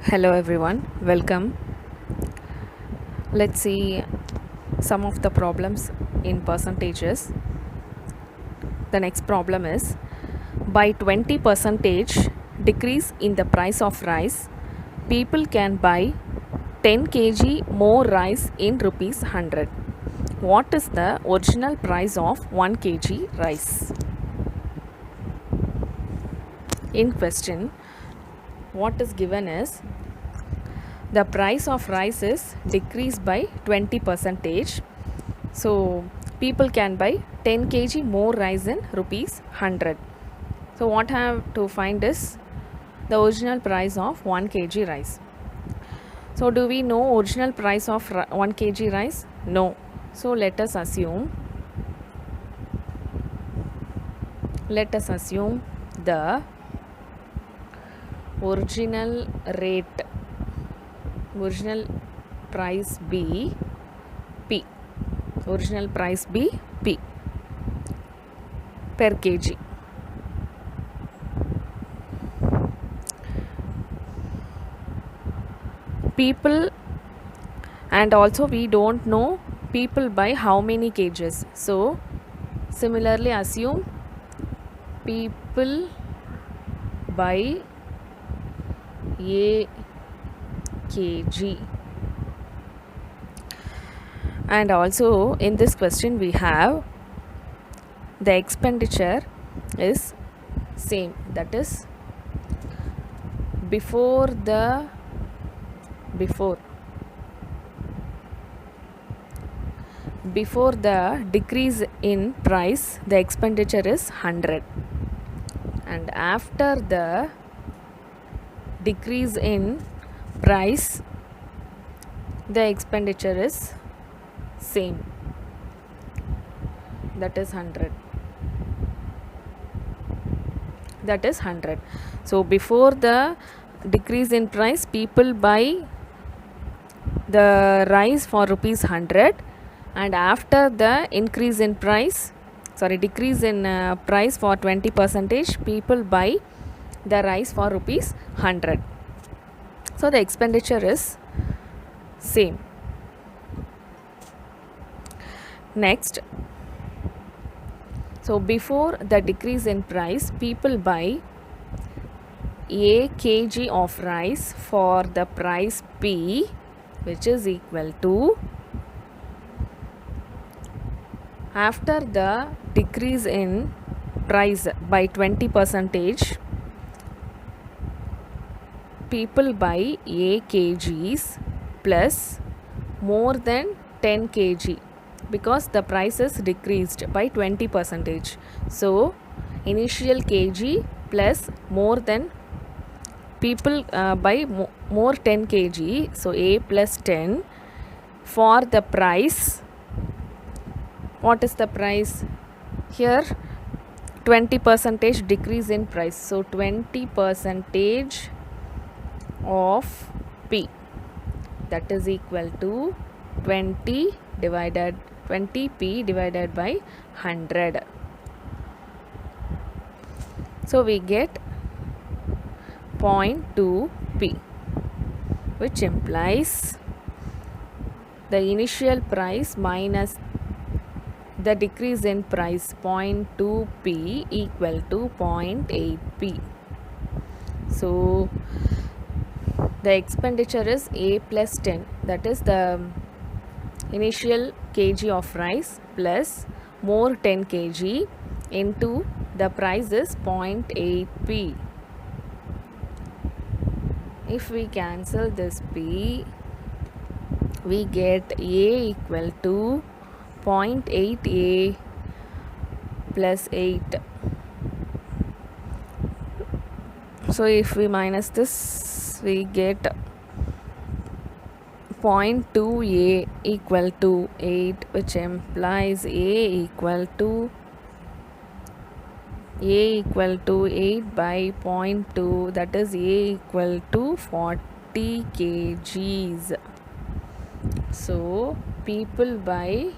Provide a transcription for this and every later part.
Hello everyone, welcome. Let's see some of the problems in percentages. The next problem is by 20 percentage decrease in the price of rice, people can buy 10 kg more rice in rupees 100. What is the original price of 1 kg rice? In question, what is given is the price of rice is decreased by 20 percentage, so people can buy 10 kg more rice in rupees 100. So what I have to find is the original price of 1 kg rice. So do we know original price of 1 kg rice? No. So let us assume the original price be P. Original price be P per kg. People, and also we don't know people buy how many kgs. So similarly assume people buy a kg. And also in this question we have the expenditure is same, that is before the decrease in price the expenditure is 100, and after the decrease in price the expenditure is same, that is 100. So before the decrease in price people buy the rice for rupees 100, and after the decrease in price for 20 percentage people buy the rice for rupees 100. So the expenditure is same. Next, so before the decrease in price people buy a kg of rice for the price P, which is equal to, after the decrease in price by 20 percentage people buy a kgs plus more than 10 kg, because the price is decreased by 20 percentage. So initial kg plus more than people buy more 10 kg, so a plus 10 for the price. What is the price here? 20 percentage decrease in price, so 20 percentage of P, that is equal to 20p divided by 100. So we get 0.2p, which implies the initial price minus the decrease in price 0.2p equal to 0.8p. So the expenditure is a plus 10, that is the initial kg of rice plus more 10 kg into the price is 0.8p. If we cancel this p, we get a equal to 0.8a plus 8. So if we minus this, we get 0.2a equal to 8, which implies a equal to 8 by 0.2, that is a equal to 40 kgs. So people buy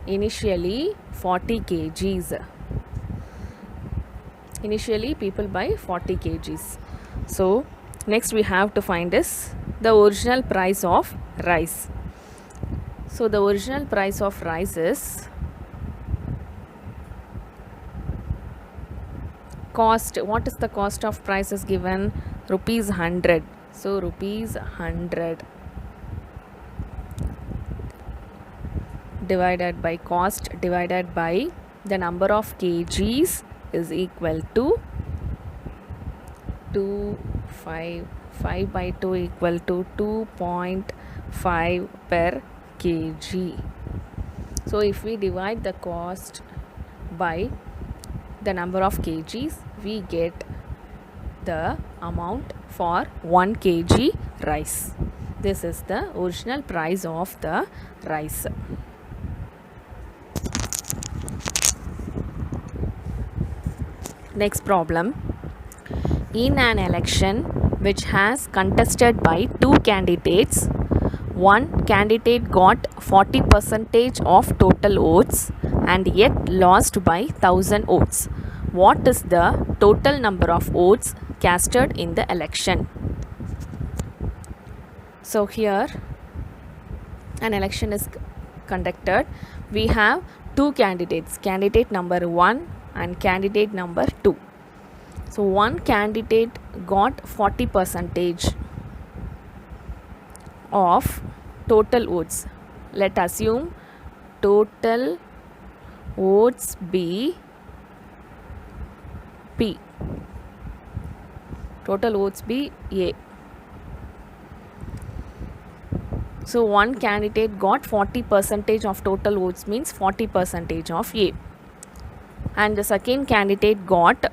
initially 40 kgs. Initially people buy 40 kgs. So Next we have to find is the original price of rice. So the original price of rice is cost. What is the cost of price is given? Rupees 100. So rupees 100 divided by cost divided by the number of kgs is equal to 5 by 2 equal to 2.5 per kg. So if we divide the cost by the number of kgs, we get the amount for 1 kg rice. This is the original price of the rice. Next problem. In an election which has contested by two candidates, one candidate got 40% of total votes and yet lost by 1000 votes. What is the total number of votes casted in the election? So here an election is conducted. We have two candidates, candidate number 1 and candidate number 2. So one candidate got 40% of total votes. Let assume total votes be P. Total votes be A. So one candidate got 40% of total votes means 40% of A. And the second candidate got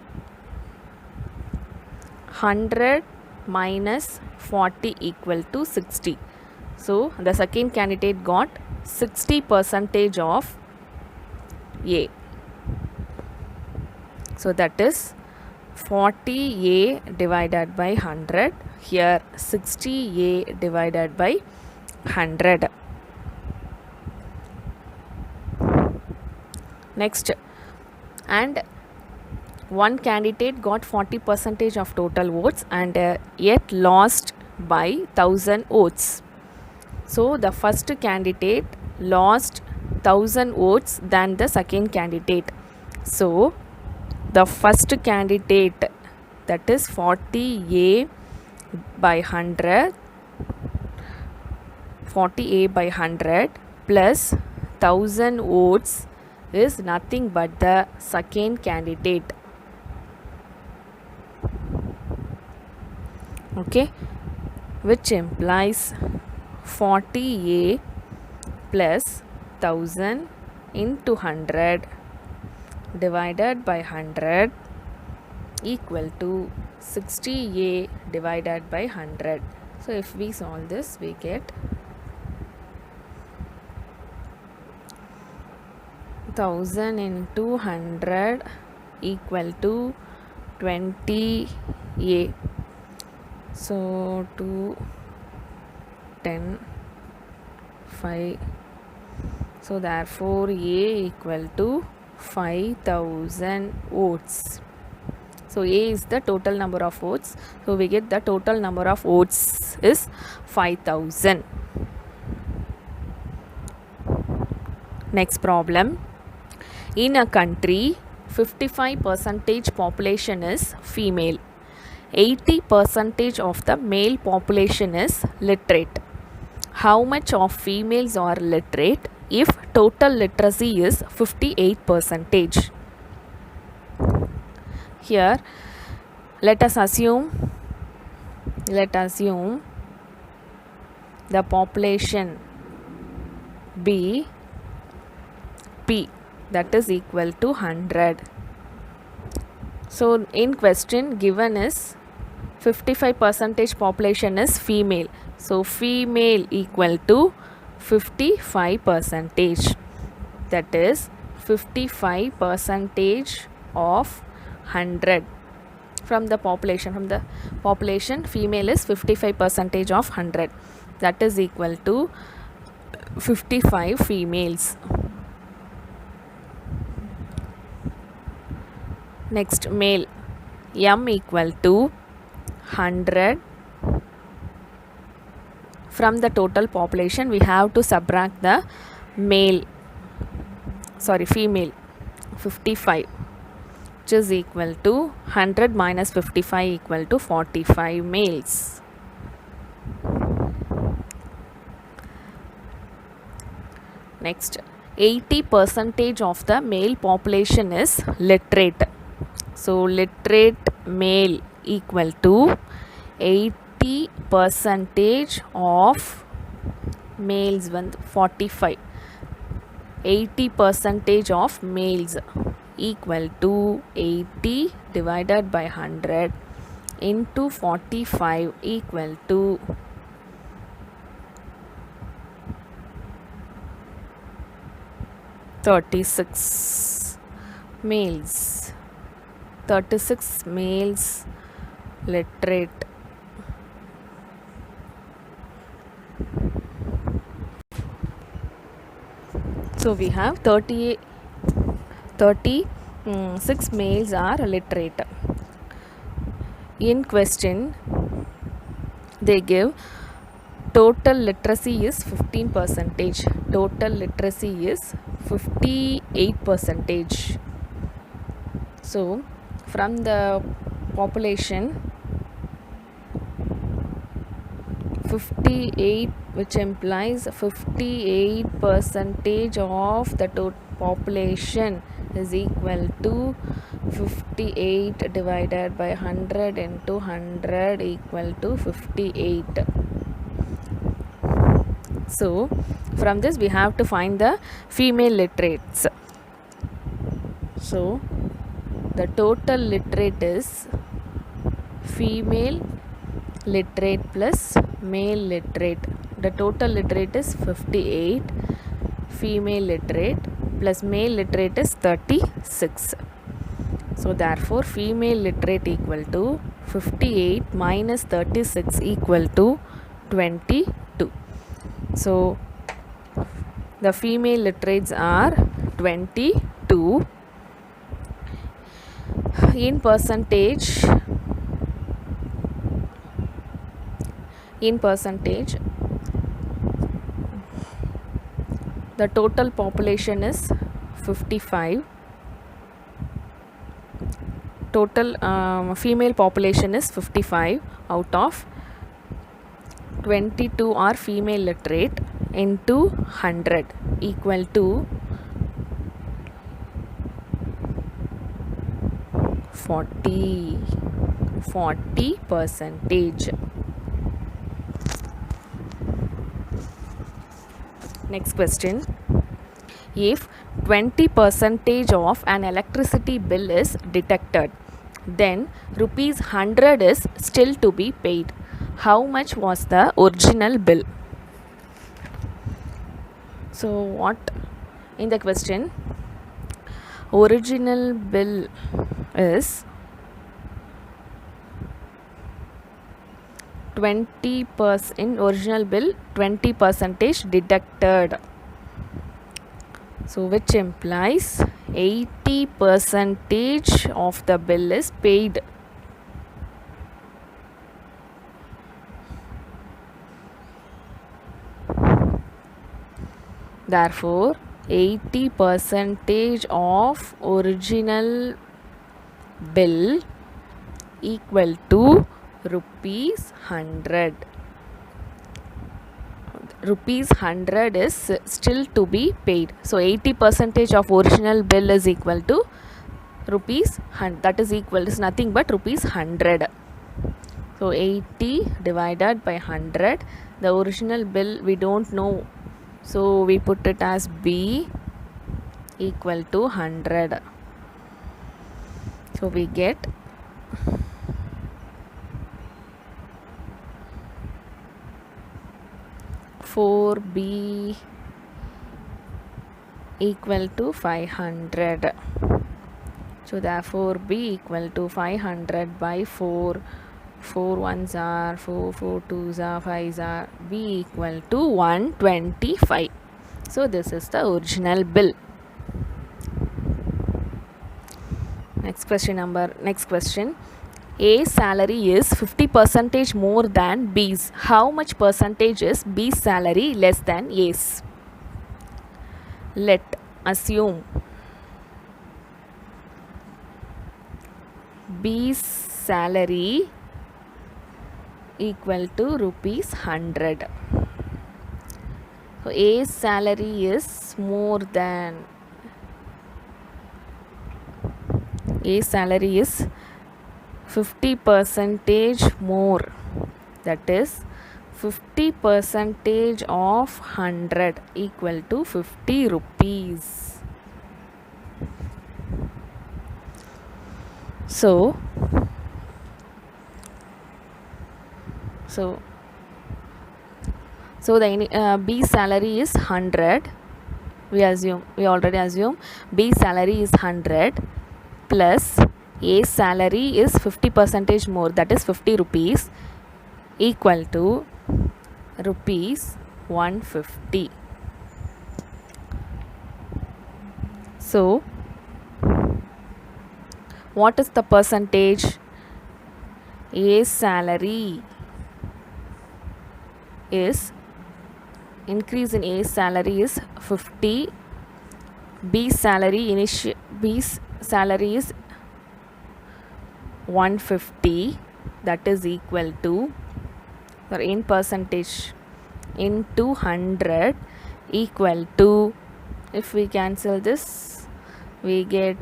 100 minus 40 equal to 60. So the second candidate got 60% of A. So that is 40A divided by 100. Here 60A divided by 100. Next, and one candidate got 40% of total votes and yet lost by 1000 votes. So the first candidate lost 1000 votes than the second candidate. So the first candidate, that is 40A by 100, 40A by 100 plus 1000 votes is nothing but the second candidate. Okay, which implies 40A plus 1000 into 100 divided by 100 equal to 60A divided by 100. So if we solve this, we get 1000 into 100 equal to 20A. So 2, 10, 5. So therefore A equal to 5000 votes. So A is the total number of votes. So we get the total number of votes is 5000. Next problem. In a country, 55% population is female. 80% of the male population is literate. How much of females are literate if total literacy is 58%? Here let us assume the population be P, that is equal to 100. So in question given is 55% population is female. So female equal to 55%. That is 55% of 100 from the population. From the population, female is 55% of 100. That is equal to 55 females. Next, male. M equal to 100 from the total population we have to subtract the female 55, which is equal to 100 minus 55 equal to 45 males. Next, 80% of the male population is literate. So literate male equal to 80% of males 45. 80% of males equal to 80 divided by 100 into 45 equal to 36 males. 36 males literate. So we have 36 males are literate. In question, they give total literacy is 15%. Total literacy is 58%. So from the population 58, which implies 58% of the total population is equal to 58 divided by 100 into 100 equal to 58. So from this we have to find the female literates. So the total literate is female literate plus male literate. The total literate is 58, female literate plus male literate is 36. So therefore female literate equal to 58 minus 36 equal to 22. So the female literates are 22. In percentage, the total population is 55. Total female population is 55. Out of 22 are female literate into 100 equal to 40%. Next question. If 20% of an electricity bill is detected, then rupees 100 is still to be paid. How much was the original bill? So what in the question? Original bill is 20%. In original bill 20% deducted, so which implies 80% of the bill is paid. Therefore 80% of original bill equal to rupees 100. Rupees 100 is still to be paid. So 80% of original bill is equal to rupees 100. That is equal is nothing but rupees 100. So 80 divided by 100. The original bill we don't know, so we put it as B equal to 100. So we get 4B equal to 500. So therefore B equal to 500 by 4. 4 ones are 4, 4 twos are 5s are, B equal to 125. So this is the original bill. Next question. A salary is 50 percentage more than B's. How much percentage is B's salary less than A's? Let assume B's salary equal to rupees 100. So A's salary is more than, A's salary is 50 percentage more, that is 50 percentage of 100 equal to 50 rupees. So the B salary is 100. We already assume B salary is 100 plus A salary is 50 percentage more, that is 50 rupees, equal to rupees 150. So what is the percentage? A salary is, increase in A salary is 50, B's salary is 150, that is equal to, or in percentage, into 100 equal to, if we cancel this, we get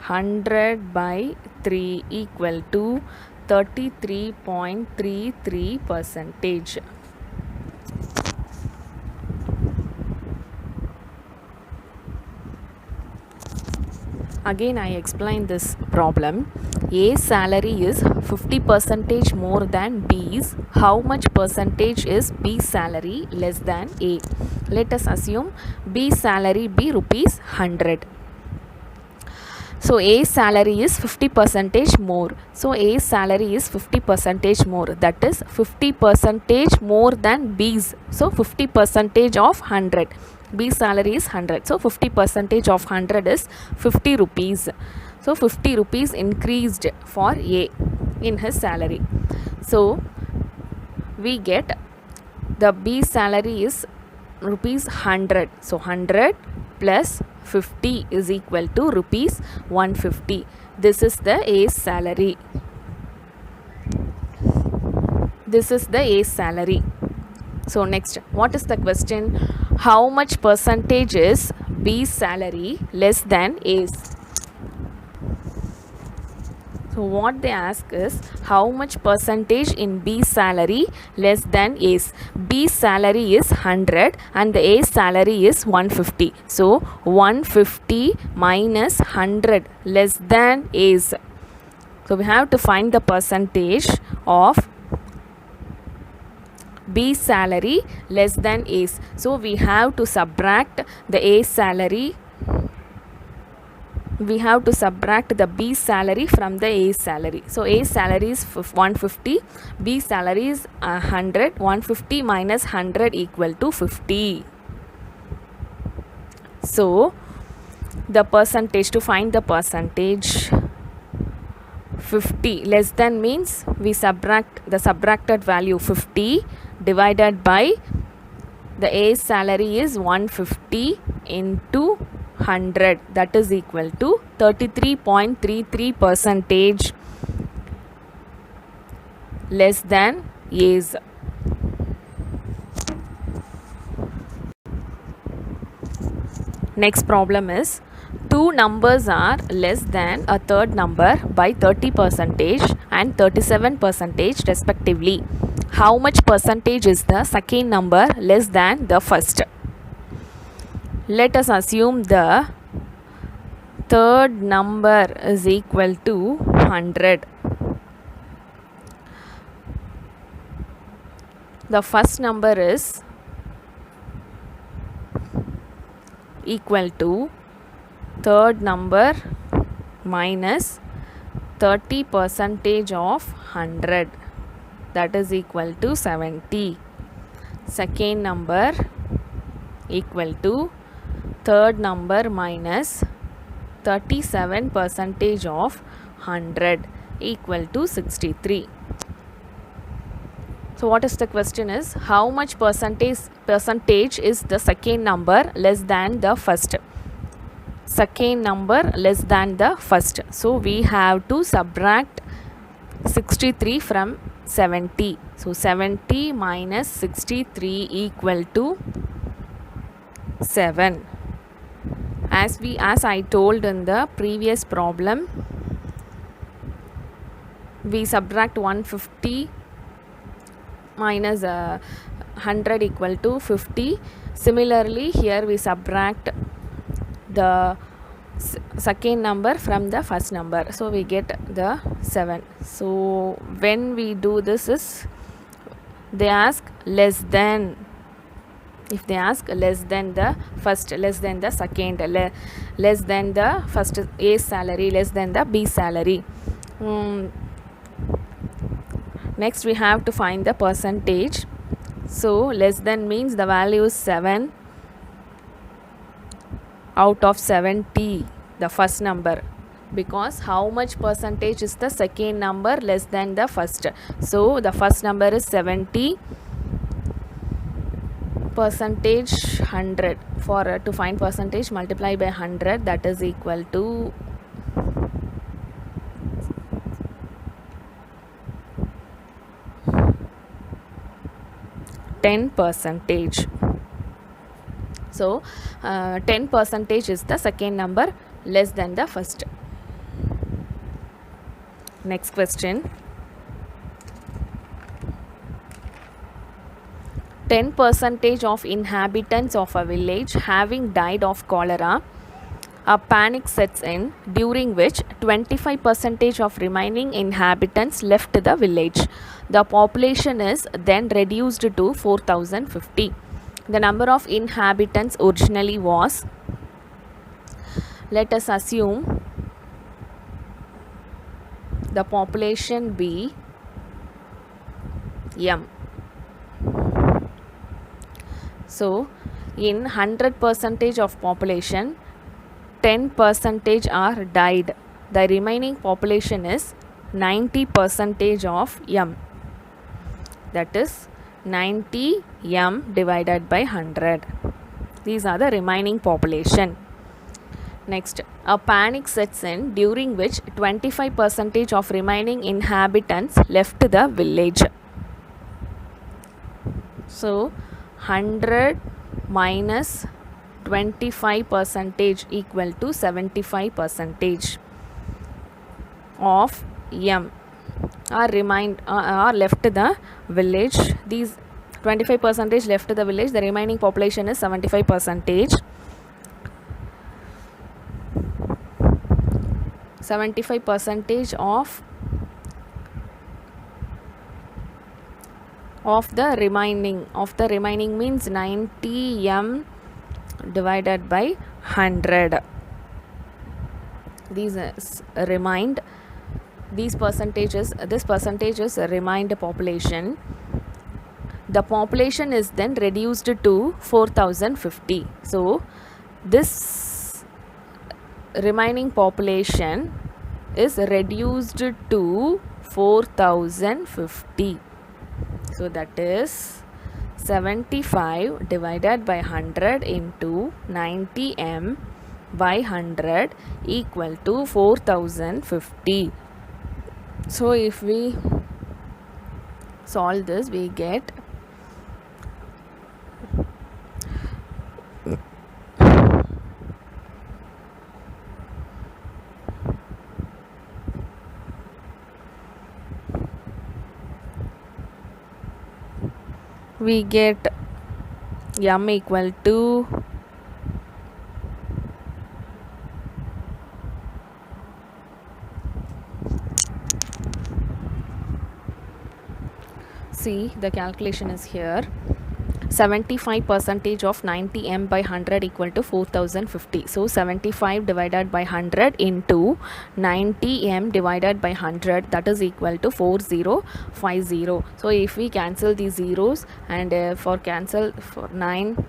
100 by 3 equal to 33.33%. Again I explain this problem. A salary is 50 percentage more than B's. How much percentage is B's salary less than A? Let us assume B's salary be rupees 100. So A's salary is 50 percentage more. So A's salary is 50 percentage more, that is 50 percentage more than B's. So 50 percentage of 100. B's salary is 100. So 50 percentage of 100 is 50 rupees. So 50 rupees increased for A in his salary. So we get the B's salary is rupees 100. So 100 plus 50 is equal to rupees 150. This is the A's salary. This is the A's salary. So next, what is the question? How much percentage is B's salary less than A's? So what they ask is how much percentage in B's salary less than A's. B's salary is 100 and the A's salary is 150. So 150 minus 100 less than A's. So we have to find the percentage of B's salary less than A's. So we have to subtract the A's salary. We have to subtract the B's salary from the A's salary. So A's salary is 150, B's salary is 100. 150 minus 100 equal to 50. So the percentage, to find the percentage, 50 less than means we subtract the subtracted value 50 divided by the A's salary is 150 into 100, that is equal to 33.33% less than A's. Next problem is two numbers are less than a third number by 30% and 37% respectively. How much percentage is the second number less than the first? Let us assume the third number is equal to 100. The first number is equal to third number minus 30% of 100, that is equal to 70. Second number equal to third number minus 37% of 100 equal to 63. So what is the question is, how much percentage is the second number less than the first? Second number less than the first. So we have to subtract 63 from 70. So 70 minus 63 equal to 7. As I told in the previous problem, we subtract 150 minus 100 equal to 50. Similarly, here we subtract the second number from the first number, so we get the 7. So when we do this is, they ask less than. If they ask less than the first, less than the second, less than the first A salary, less than the B salary. Next we have to find the percentage. So less than means the value is 7 out of 70, the first number, because how much percentage is the second number less than the first? So the first number is 70, percentage 100. For to find percentage, multiply by 100, that is equal to 10%. So 10% is the second number less than the first. Next question. 10% of inhabitants of a village having died of cholera, a panic sets in, during which 25% of remaining inhabitants left the village. The population is then reduced to 4050. The number of inhabitants originally was, let us assume the population be M. So in 100% of population, 10% are died. The remaining population is 90% of M. That is 90 M divided by 100. These are the remaining population. Next, a panic sets in, during which 25% of remaining inhabitants left the village. So 100 minus 25% equal to 75% of M are left the village. These 25% left the village. The remaining population is 75%. 75% of the remaining means 90 M divided by 100. These remained. This percentage is remained population. The population is then reduced to 4050. So this remaining population is reduced to 4050. So that is 75 divided by 100 into 90 M by 100 equal to 4050. So if we solve this, we get M equal to see, the calculation is here. 75% of 90 M by 100 equal to 4050. So 75 divided by 100 into 90 M divided by 100, that is equal to 4050. So if we cancel these zeros, and for 9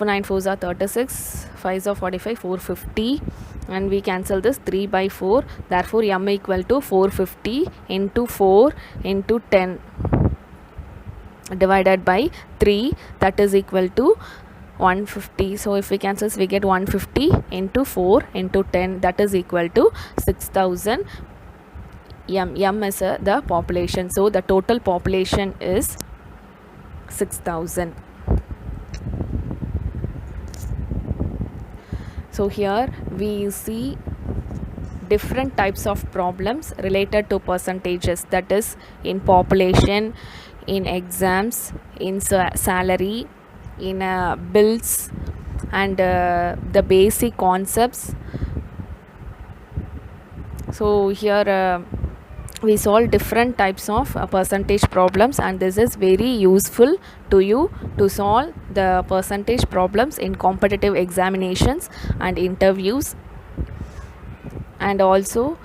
9 4s are 36, 5s are 45, 450, and we cancel this 3 by 4. Therefore m equal to 450 into 4 into 10 divided by 3, that is equal to 150. So if we cancel, we get 150 into 4 into 10, that is equal to 6000. M is the population, so the total population is 6000. So here we see different types of problems related to percentages, that is in population, in exams, in salary, in bills, and the basic concepts. So here we solve different types of percentage problems, and this is very useful to you to solve the percentage problems in competitive examinations and interviews. And also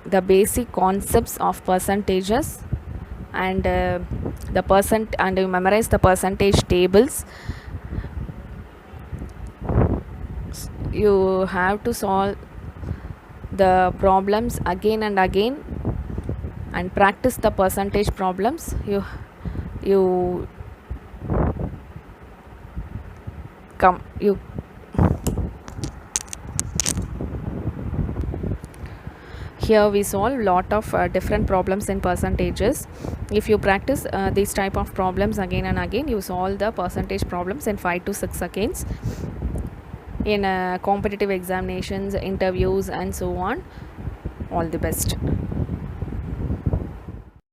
the basic concepts of percentages, and you memorize the percentage tables. You have to solve the problems again and again and practice the percentage problems. You here we solve lot of different problems in percentages. If you practice these type of problems again and again, you solve the percentage problems in 5 to 6 seconds in competitive examinations, interviews, and so on. All the best.